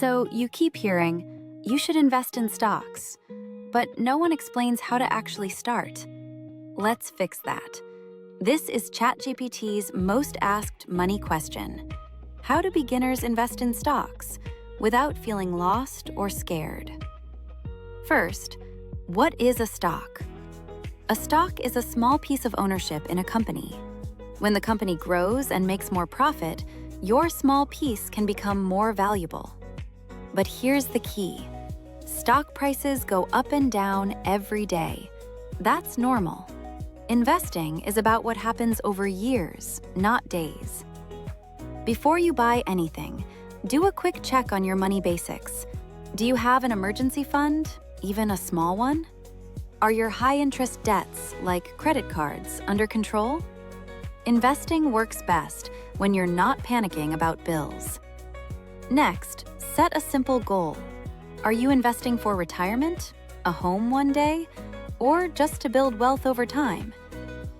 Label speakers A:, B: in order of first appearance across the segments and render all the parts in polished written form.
A: So you keep hearing, you should invest in stocks, but no one explains how to actually start. Let's fix that. This is ChatGPT's most asked money question. How do beginners invest in stocks without feeling lost or scared? First, what is a stock? A stock is a small piece of ownership in a company. When the company grows and makes more profit, your small piece can become more valuable. But here's the key. Stock prices go up and down every day. That's normal. Investing is about what happens over years, not days. Before you buy anything, do a quick check on your money basics. Do you have an emergency fund, even a small one? Are your high-interest debts, like credit cards, under control? Investing works best when you're not panicking about bills. Next, set a simple goal. Are you investing for retirement, a home one day, or just to build wealth over time?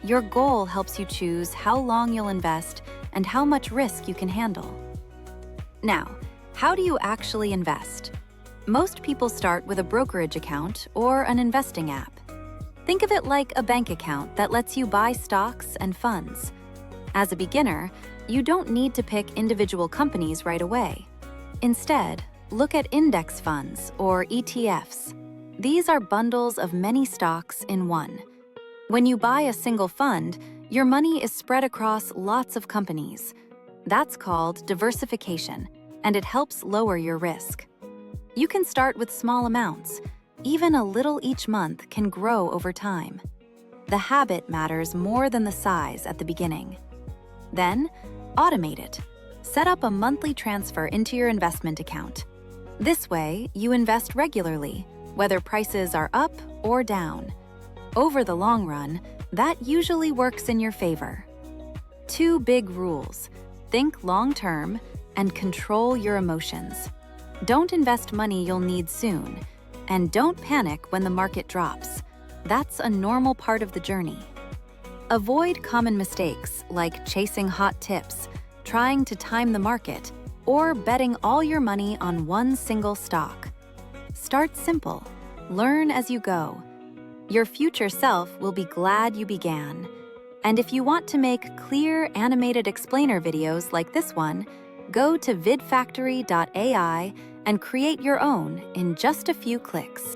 A: Your goal helps you choose how long you'll invest and how much risk you can handle. Now, how do you actually invest? Most people start with a brokerage account or an investing app. Think of it like a bank account that lets you buy stocks and funds. As a beginner, you don't need to pick individual companies right away. Instead, look at index funds or ETFs. These are bundles of many stocks in one. When you buy a single fund, your money is spread across lots of companies. That's called diversification, and it helps lower your risk. You can start with small amounts. Even a little each month can grow over time. The habit matters more than the size at the beginning. Then, automate it. Set up a monthly transfer into your investment account. This way, you invest regularly, whether prices are up or down. Over the long run, that usually works in your favor. 2 big rules: think long-term and control your emotions. Don't invest money you'll need soon, and don't panic when the market drops. That's a normal part of the journey. Avoid common mistakes like chasing hot tips, trying to time the market, or betting all your money on one single stock. Start simple. Learn as you go. Your future self will be glad you began. And if you want to make clear animated explainer videos like this one, go to vidfactory.ai and create your own in just a few clicks.